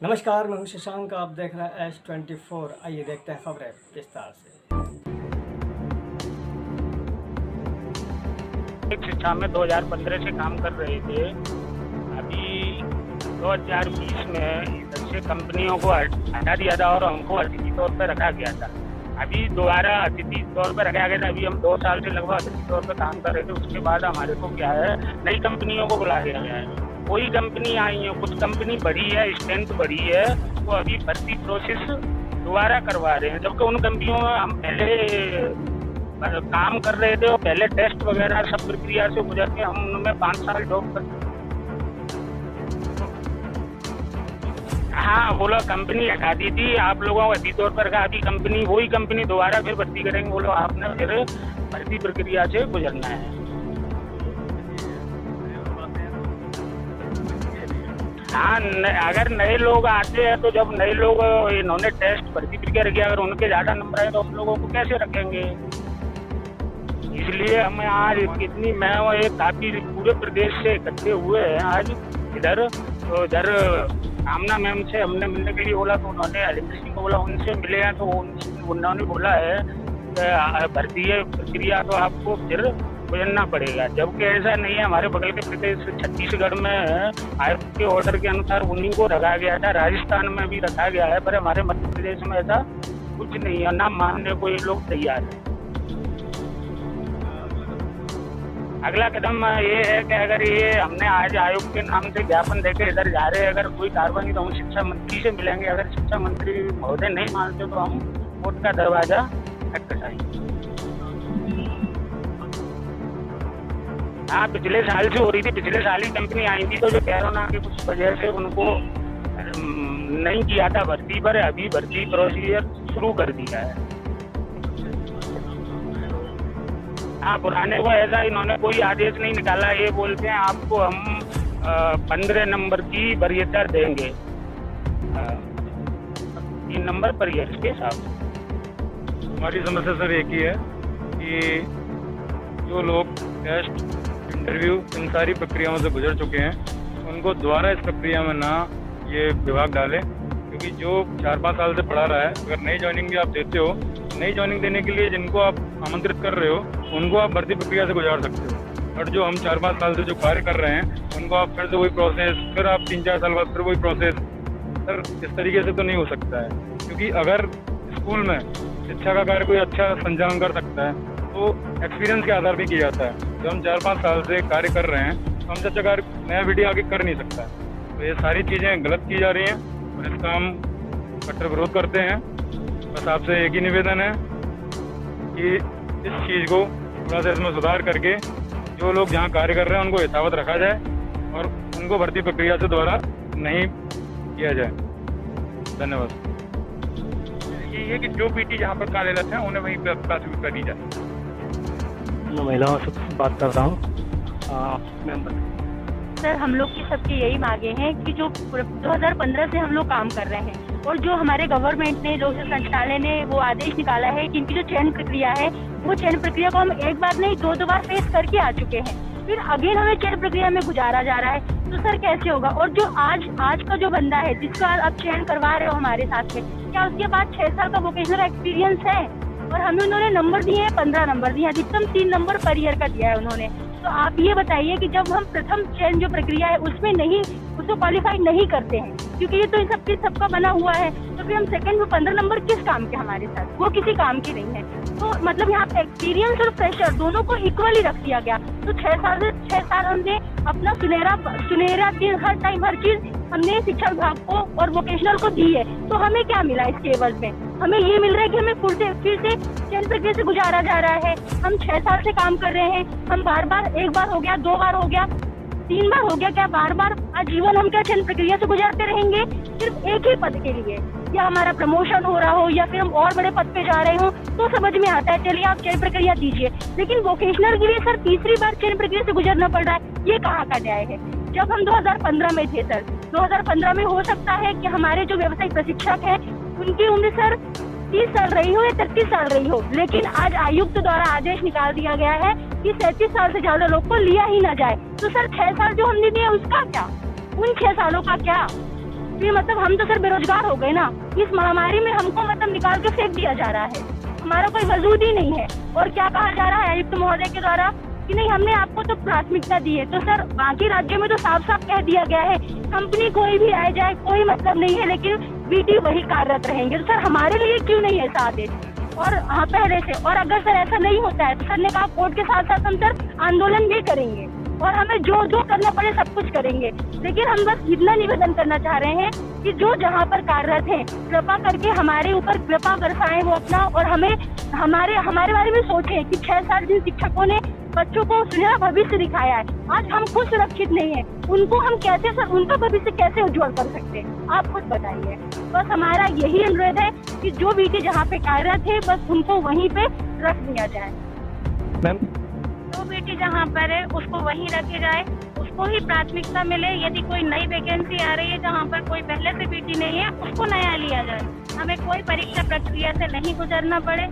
नमस्कार, मैं हूं शशांक। आप देख रहे हैं S24। आइए देखते हैं खबरें विस्तार से। शिक्षा में 2015 से काम कर रहे थे। अभी 2020 में इधर से कंपनियों को हटा दिया था और हमको अतिथि तौर पर रखा गया था। अभी दोबारा अतिथि तौर पर रखा गया था। अभी हम 2 साल से लगभग अतिथि तौर पर काम कर रहे थे। उसके बाद हमारे को क्या है, नई कंपनियों को बुला दिया गया है। कोई कंपनी आई है, कुछ कंपनी बढ़ी है, स्ट्रेंथ बढ़ी है, तो अभी भर्ती प्रोसेस दोबारा करवा रहे हैं। जबकि उन कंपनियों में हम पहले काम कर रहे थे और पहले टेस्ट वगैरह सब प्रक्रिया से गुजर के हम उनमें 5 साल जॉब कर। हाँ, बोलो कंपनी हटा दी थी, आप लोगों को अतिथि तौर पर रखा। अभी कंपनी वही कंपनी दोबारा फिर भर्ती करेंगे। बोलो आपने फिर भर्ती प्रक्रिया से गुजरना है। हाँ, अगर नए लोग आते हैं तो जब नए लोग इन्होंने टेस्ट भर्ती प्रक्रिया रखी, अगर उनके ज़्यादा नंबर आए तो हम लोगों को कैसे रखेंगे। इसलिए हम आज कितनी मैं और एक काफ़ी पूरे प्रदेश से इकट्ठे हुए हैं आज इधर। तो इधर आमना मैम से हमने मिलने के लिए बोला, तो उन्होंने हरिंदर सिंह को बोला, उनसे मिले हैं तो उन्होंने बोला है भर्ती प्रक्रिया तो आपको फिर गुजरना पड़ेगा। जबकि ऐसा नहीं है। हमारे बगल के प्रदेश छत्तीसगढ़ में आयोग के ऑर्डर के अनुसार उन्हीं को रखा गया था, राजस्थान में भी रखा गया है, पर हमारे मध्य प्रदेश में ऐसा कुछ नहीं है, ना मानने को ये लोग तैयार है। अगला कदम ये है कि अगर ये हमने आज आयोग के नाम से ज्ञापन देकर इधर जा रहे हैं, अगर कोई कार्रवाई तो हम शिक्षा मंत्री से मिलेंगे। अगर शिक्षा मंत्री महोदय नहीं मानते तो हम कोर्ट का दरवाजा खटखटाएंगे। हाँ, पिछले साल से हो रही थी। पिछले साल ही कंपनी आई थी, तो जो कोरोना की कुछ वजह से उनको नहीं किया था भर्ती, पर अभी भर्ती प्रोसीजर शुरू कर दिया है। हाँ, पुराने को ऐसा इन्होंने कोई आदेश नहीं निकाला। ये बोलते हैं आपको हम 15 नंबर की वरीयता देंगे, 3 नंबर पर ये इसके हिसाब से। हमारी समस्या सर एक ही है कि जो लोग टेस्ट, इंटरव्यू, इन सारी प्रक्रियाओं से गुजर चुके हैं उनको दोबारा इस प्रक्रिया में ना ये विभाग डालें। क्योंकि जो 4-5 साल से पढ़ा रहा है, अगर नई ज्वाइनिंग भी आप देते हो, नई ज्वाइनिंग देने के लिए जिनको आप आमंत्रित कर रहे हो उनको आप भर्ती प्रक्रिया से गुजार सकते हो। और जो हम 4-5 साल से जो कार्य कर रहे हैं उनको आप फिर से वही प्रोसेस, फिर आप 3-4 साल बाद फिर वही प्रोसेस। सर, इस तरीके से तो नहीं हो सकता है। क्योंकि अगर स्कूल में शिक्षा का कार्य कोई अच्छा संचालन कर सकता है तो एक्सपीरियंस के आधार पर किया जाता है। जो हम 4-5 साल से कार्य कर रहे हैं तो हमसे अच्छा कार्य नया वीडियो आगे कर नहीं सकता है। तो ये सारी चीज़ें गलत की जा रही हैं और इसका हम कट्टर विरोध करते हैं। बस आपसे एक ही निवेदन है कि इस चीज़ को थोड़ा सा इसमें सुधार करके जो लोग जहाँ कार्य कर रहे हैं उनको यथावत रखा जाए और उनको भर्ती प्रक्रिया से दोबारा नहीं किया जाए। धन्यवाद। ये है कि जो पीटी जहाँ पर कार्यरत है उन्हें वहीं पर प्राथमिकता दी जाए। मैं महिलाओं से बात कर रहा हूँ। सर, हम लोग की सबकी यही मांगे हैं कि जो 2015 से हम लोग काम कर रहे हैं और जो हमारे गवर्नमेंट ने, लोक सेवा संचालय ने वो आदेश निकाला है कि इनकी जो चयन प्रक्रिया है, वो चयन प्रक्रिया को हम एक बार नहीं 2 बार फेस करके आ चुके हैं। फिर अगेन हमें चयन प्रक्रिया में गुजारा जा रहा है, तो सर कैसे होगा। और जो आज का जो बंदा है जिसका आप चयन करवा रहे हो हमारे साथ में, क्या उसके पास 6 साल का वोकेशनल एक्सपीरियंस है। और हमें उन्होंने नंबर दिए हैं, 15 नंबर दिए, अधिकतम 3 नंबर पर ईयर का दिया है उन्होंने। तो आप ये बताइए कि जब हम प्रथम चयन जो प्रक्रिया है उसमें नहीं, उसको क्वालिफाई नहीं करते हैं, क्योंकि ये तो इन सबका बना हुआ है, तो फिर हम सेकंड में 15 नंबर किस काम के हमारे साथ, वो किसी काम की नहीं है। तो मतलब यहाँ पे एक्सपीरियंस और प्रेशर दोनों को इक्वली रख दिया गया। तो 6 साल हमने अपना सुनहरा दिन, हर टाइम हर चीज हमने शिक्षा विभाग को और वोकेशनल को दी है। तो हमें क्या मिला इसके एवज में? हमें ये मिल रहा है कि हमें फिर से चयन प्रक्रिया से गुजारा जा रहा है। हम 6 साल से काम कर रहे हैं, हम बार-बार, 1 बार हो गया, 2 बार हो गया, 3 बार हो गया, क्या बार-बार आजीवन हम क्या चयन प्रक्रिया से गुजारते रहेंगे सिर्फ एक ही पद के लिए? या हमारा प्रमोशन हो रहा हो या फिर हम और बड़े पद पे जा रहे हो तो समझ में आता है, चलिए आप चयन प्रक्रिया दीजिए। लेकिन वोकेशनल के लिए सर तीसरी बार चयन प्रक्रिया से गुजरना पड़ रहा है, ये कहाँ का न्याय है? जब हम 2015 में थे सर, 2015 में हो सकता है कि हमारे जो व्यवसायिक प्रशिक्षक हैं उनकी उम्र सर 30 साल रही हो या 33 साल रही हो, लेकिन आज आयुक्त द्वारा आदेश निकाल दिया गया है कि 37 साल से ज्यादा लोग को लिया ही ना जाए। तो सर 6 साल जो हमने दिए उसका क्या, उन 6 सालों का क्या? फिर मतलब हम तो सर बेरोजगार हो गए ना। इस महामारी में हमको मतलब निकाल के फेंक दिया जा रहा है, हमारा कोई वजूद ही नहीं है। और क्या कहा जा रहा है आयुक्त महोदय के द्वारा कि नहीं हमने आपको तो प्राथमिकता दी है। तो सर बाकी राज्यों में तो साफ साफ कह दिया गया है कंपनी कोई भी आ जाए कोई मतलब नहीं है, लेकिन बीटी वही कार्यरत रहेंगे। तो सर हमारे लिए क्यों नहीं ऐसा आदेश? और हाँ पहले से, और अगर सर ऐसा नहीं होता है तो सर ने कहा कोर्ट के साथ साथ हम सर आंदोलन भी करेंगे और हमें जो जो करना पड़े सब कुछ करेंगे। लेकिन हम बस इतना निवेदन करना चाह रहे हैं कि जो जहाँ पर कार्यरत हैं कृपा करके हमारे ऊपर कृपा बरसाएं वो अपना, और हमें हमारे बारे में सोचें कि 6 साल जिन शिक्षकों ने बच्चों को सुनहरा भविष्य दिखाया है, आज हम खुद सुरक्षित नहीं है, उनको हम कैसे सर उनका भविष्य कैसे उज्जवल कर सकते हैं, आप खुद बताइए। बस हमारा यही अनुरोध है कि जो बेटी जहाँ पे कार्यरत है बस उनको वहीं पे रख दिया जाए। मैम जो बेटी जहाँ पर है उसको वहीं रखे जाए, उसको ही प्राथमिकता मिले। यदि कोई नई वैकेंसी आ रही है जहाँ पर कोई पहले से बेटी नहीं है उसको नया लिया जाए, हमें कोई परीक्षा प्रक्रिया से नहीं गुजरना पड़े।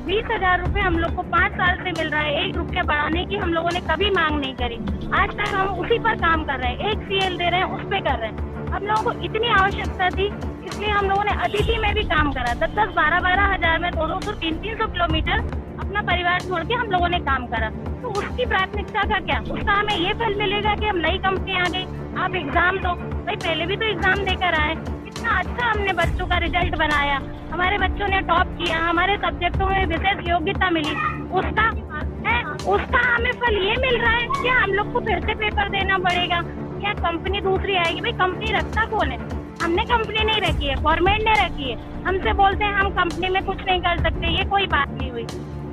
20 हजार रुपए हम लोग को 5 साल से मिल रहा है, 1 रुपया बढ़ाने की हम लोगों ने कभी मांग नहीं करी। आज तक हम उसी पर काम कर रहे हैं, 1 CL दे रहे हैं उस पे कर रहे हैं। हम लोगों को इतनी आवश्यकता थी इसलिए हम लोगों ने अतिथि में भी काम करा, 10-10, 12-12 हजार में 200, 300 किलोमीटर अपना परिवार छोड़ के हम लोगों ने काम करा। तो उसकी प्राथमिकता का क्या? उसका हमें ये फल मिलेगा कि हम नई कंपनी आ गई, आप एग्जाम दो। भाई पहले भी तो एग्जाम देकर आए, इतना अच्छा हमने बच्चों का रिजल्ट बनाया, हमारे बच्चों ने टॉप किया, हमारे सब्जेक्टों में विशेष योग्यता मिली, उसका हमें फल ये मिल रहा है। क्या हम लोग को फिर से पेपर देना पड़ेगा या कंपनी दूसरी आएगी? भाई कंपनी रखता कौन है? हमने कंपनी नहीं रखी है, गवर्नमेंट ने रखी है। हमसे बोलते हैं हम कंपनी में कुछ नहीं कर सकते, ये कोई बात नहीं हुई।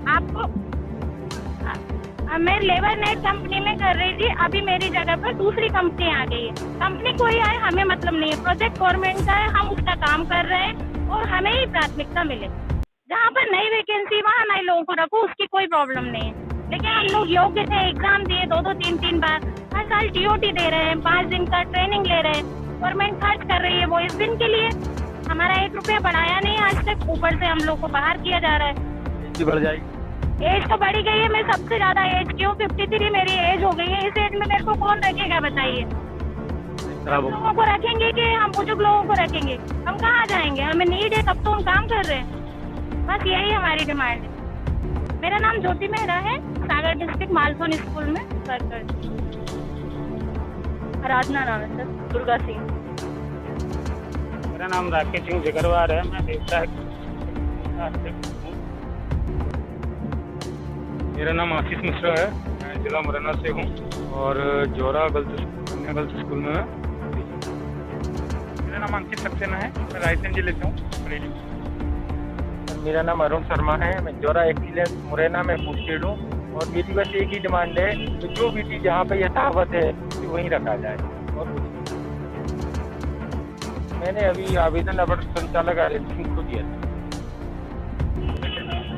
आपको मैं लेबर नेट कंपनी में कर रही थी, अभी मेरी जगह पर दूसरी कंपनी आ गई है। कंपनी कोई आए हमें मतलब नहीं है, प्रोजेक्ट गवर्नमेंट का है, हम उसका काम कर रहे हैं और हमें ही प्राथमिकता मिले। जहाँ पर नई वैकेंसी वहाँ नए लोगों को रखो, उसकी कोई प्रॉब्लम नहीं है। लेकिन हम लोग योग्य थे, एग्जाम दिए 2-2, 3-3 बार, हर साल TOT दे रहे हैं, 5 दिन का ट्रेनिंग ले रहे हैं, गवर्नमेंट खर्च कर रही है वो इस दिन के लिए। हमारा 1 रुपया बढ़ाया नहीं आज तक, ऊपर से हम लोग को बाहर किया जा रहा है। बढ़ जाएगी, एज तो बढ़ी गई है, मैं सबसे ज्यादा एज की हूँ, 53 मेरी एज हो गई है। इस एज में मेरे को कौन रखेगा बताइए? लोगों को रखेंगे कि हम बुजुर्ग लोगों को रखेंगे? हम कहाँ जाएंगे? हमें नीड है तब तो हम काम कर रहे हैं। बस यही हमारी डिमांड है। मेरा नाम ज्योति मेहरा है, सागर डिस्ट्रिक्ट मालसोन स्कूल में वर्क करती हूँ। आराधना नाम है सर, दुर्गा सिंह। मेरा नाम राकेश सिंह जगरवार है, मैं देवता। मेरा नाम आशीष मिश्रा है, मैं जिला मुरैना से हूँ और जोरा गर्ल्स स्कूल में। मेरा नाम अंकित सक्सेना है, मैं रायसेन जिले से हूँ। मेरा नाम अरुण शर्मा है, मैं जोरा एक्सीलेंस मुरैना में पोस्टेड हूँ और मेरी बस एक ही डिमांड है कि जो बेटी जहाँ पे यथावत है कि वहीं रखा जाए और कुछ। मैंने अभी आवेदन अवर संचालक को दिया था,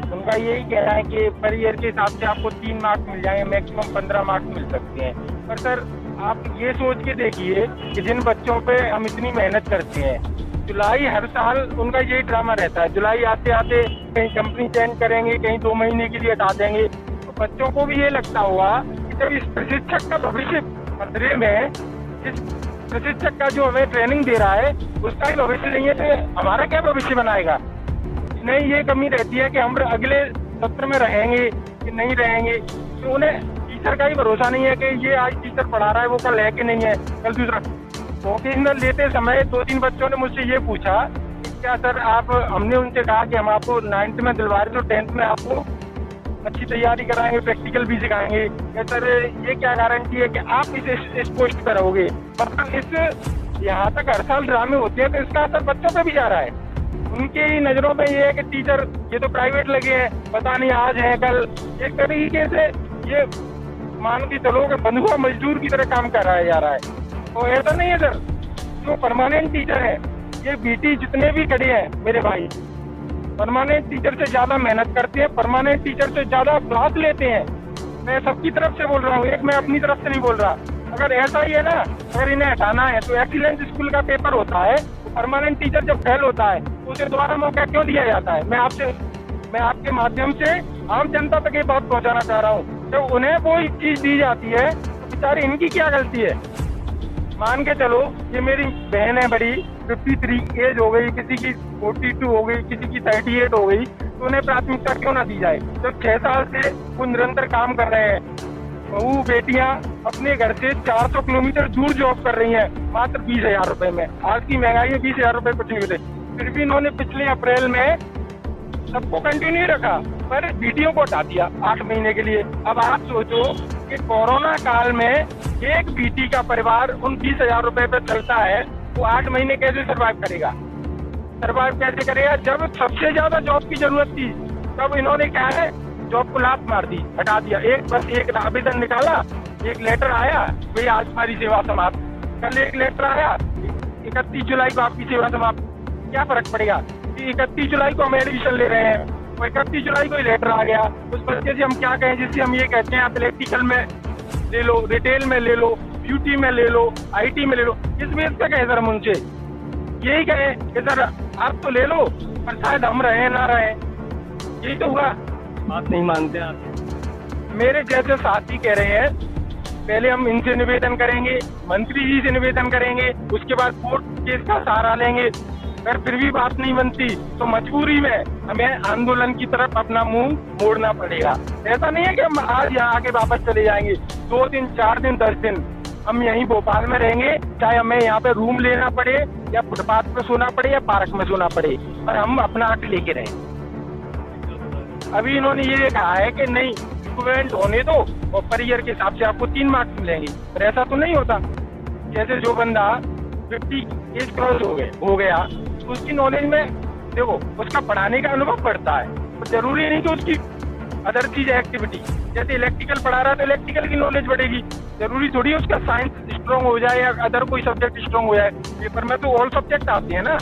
उनका यही कहना है कि पर ईयर के हिसाब से आपको 3 मार्क्स मिल जाएंगे, मैक्सिमम 15 मार्क्स मिल सकते हैं। पर सर आप ये सोच के देखिए कि जिन बच्चों पे हम इतनी मेहनत करते हैं, जुलाई हर साल उनका यही ड्रामा रहता है, जुलाई आते आते कहीं कंपनी चेंज करेंगे, कहीं 2 महीने के लिए हटा देंगे। तो बच्चों को भी ये लगता होगा कि जब इस प्रशिक्षक का भविष्य खतरे में, इस प्रशिक्षक का जो हमें ट्रेनिंग दे रहा है उसका ही भविष्य नहीं है तो हमारा क्या भविष्य बनाएगा? नहीं, ये कमी रहती है कि हम अगले सत्र में रहेंगे कि नहीं रहेंगे। तो उन्हें टीचर का ही भरोसा नहीं है कि ये आज टीचर पढ़ा रहा है वो कल है कि नहीं है। कल दूसरा वोकेशनल लेते समय 2-3 बच्चों ने मुझसे ये पूछा कि क्या सर आप, हमने उनसे कहा कि हम आपको 9th में दिलवा रहे, तो 10th में आपको अच्छी तैयारी कराएंगे, प्रैक्टिकल भी सिखाएंगे। क्या सर ये क्या गारंटी है कि आप इस पोस्ट पर रहोगे? मतलब इस यहाँ तक हर साल ड्रामे होते हैं तो इसका असर बच्चों पे भी जा रहा है। उनकी नज़रों में ये है कि टीचर ये तो प्राइवेट लगे हैं, पता नहीं आज है कल। एक तरीके से ये मान के चलो कि बंधुआ मजदूर की तरह काम कर रहा जा रहा है। तो ऐसा नहीं है सर, जो परमानेंट टीचर है, ये बीटी जितने भी खड़े हैं मेरे भाई, परमानेंट टीचर से ज़्यादा मेहनत करते हैं, परमानेंट टीचर से ज़्यादा क्लास लेते हैं। मैं सबकी तरफ से बोल रहा हूँ, एक मैं अपनी तरफ से नहीं बोल रहा। अगर ऐसा ही है ना, अगर इन्हें हटाना है तो एक्सीलेंस स्कूल का पेपर होता है, परमानेंट टीचर जब फेल होता है उसे दोबारा मौका क्यों दिया जाता है? मैं आपके माध्यम से आम जनता तक ये बात पहुंचाना चाह रहा हूँ। जब उन्हें कोई चीज दी जाती है तो बेचारे इनकी क्या गलती है? मान के चलो ये मेरी बहन है बड़ी, 53 एज हो गई, किसी की 42 हो गई, किसी की 38 हो गई, तो उन्हें प्राथमिकता क्यों ना दी जाए? जब 6 साल से वो निरंतर काम कर रहे हैं, बहू बेटियां अपने घर से 400 किलोमीटर दूर जॉब कर रही हैं मात्र 20,000 रुपए में। आज की महंगाई में 20,000 रुपए कुछ नहीं मिले, फिर भी इन्होंने पिछले अप्रैल में सबको कंटिन्यू रखा, पर बीटीओ को हटा दिया 8 महीने के लिए। अब आप सोचो कि कोरोना काल में एक बीटी का परिवार उन 20,000 रुपए पे चलता है, वो 8 महीने कैसे सर्वाइव करेगा? सर्वाइव कैसे करेगा? जब सबसे ज्यादा जॉब की जरूरत थी, तब इन्होंने क्या है, जॉब को लात मार दी, हटा दिया। एक आवेदन निकाला, एक लेटर आया, भाई आज हमारी सेवा समाप्त। कल एक लेटर आया, 31 जुलाई को आपकी सेवा समाप्त। क्या फर्क पड़ेगा? 31 जुलाई को हम एडमिशन ले रहे हैं, 31 जुलाई को ही लेटर आ गया। उस बच्चे से हम क्या कहें, जिससे हम ये कहते हैं आप इलेक्ट्रिकल में ले लो, रिटेल में ले लो, ब्यूटी में ले लो, IT में ले लो। किस बेस पे कहे सर हम उनसे? यही कहे कि सर आप तो ले लो, पर शायद हम रहे ना रहे। यही तो हुआ। बात नहीं मानते आप। मेरे जैसे साथी कह रहे हैं, पहले हम इनसे निवेदन करेंगे, मंत्री जी से निवेदन करेंगे, उसके बाद कोर्ट केस का सहारा लेंगे। अगर फिर भी बात नहीं बनती तो मजबूरी में हमें आंदोलन की तरफ अपना मुंह मोड़ना पड़ेगा। ऐसा नहीं है कि हम आज यहाँ आके वापस चले जाएंगे। 2 दिन, 4 दिन, 10 दिन हम यहीं भोपाल में रहेंगे, चाहे हमें यहाँ पे रूम लेना पड़े या फुटपाथ पे सोना पड़े या पार्क में सोना पड़े, पर हम अपना हक लेके रहें। अभी इन्होंने ये कहा है कि नहीं, इक्विवेलेंट होने दो और पर ईयर के हिसाब से आपको 3 मार्क्स मिलेंगे, पर ऐसा तो नहीं होता। जैसे जो बंदा 50 एज क्रॉस हो गया, तो उसकी नॉलेज में देखो, उसका पढ़ाने का अनुभव बढ़ता है, तो जरूरी नहीं कि उसकी अदर चीज एक्टिविटी, जैसे इलेक्ट्रिकल पढ़ा रहा है तो इलेक्ट्रिकल की नॉलेज बढ़ेगी। जरूरी थोड़ी उसका साइंस स्ट्रॉन्ग हो जाए या अदर कोई सब्जेक्ट स्ट्रॉन्ग हो जाए। पेपर में तो ऑल सब्जेक्ट आते हैं ना,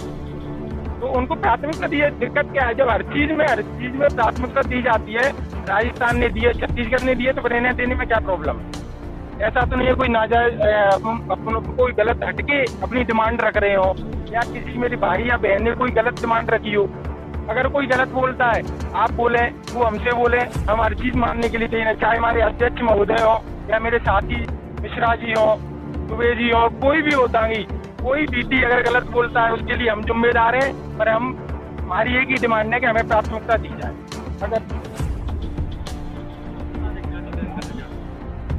तो उनको प्राथमिकता दी है। दिक्कत क्या है, जब हर चीज में प्राथमिकता दी जाती है, राजस्थान ने दी है, छत्तीसगढ़ ने दी है, तो रहने देने में क्या प्रॉब्लम है? ऐसा तो नहीं है कोई नाजायज अपनों कोई गलत हटके अपनी डिमांड रख रहे हो, या किसी मेरे भाई या बहन ने कोई गलत डिमांड रखी हो। अगर कोई गलत बोलता है, आप बोले, वो हमसे बोले, हम हर चीज मानने के लिए चाहिए, चाहे हमारे अध्यक्ष महोदय हो या मेरे साथी मिश्रा जी हो, दुबे जी हो, कोई भी होता नहीं, कोई बीटी अगर गलत बोलता है उसके लिए हम जिम्मेदार हैं, पर हमारी एक ही डिमांड है कि हमें प्राथमिकता दी जाए। अगर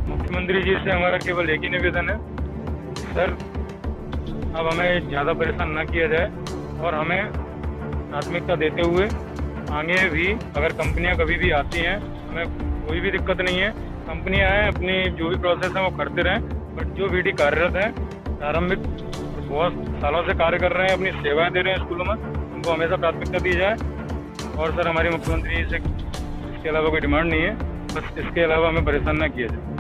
मुख्यमंत्री जी से हमारा केवल एक ही निवेदन है, सर अब हमें ज़्यादा परेशान ना किया जाए और हमें प्राथमिकता देते हुए आगे भी अगर कंपनियां कभी भी आती हैं, हमें कोई भी दिक्कत नहीं है। कंपनियां आएँ, अपनी जो भी प्रोसेस है वो करते रहें, बट जो बीटी कार्यरत हैं, प्रारंभिक बहुत सालों से कार्य कर रहे हैं, अपनी सेवाएं दे रहे हैं स्कूलों में, उनको हमेशा प्राथमिकता दी जाए। और सर हमारी मुख्यमंत्री जी से इसके अलावा कोई डिमांड नहीं है, बस इसके अलावा हमें परेशान ना किया जाए।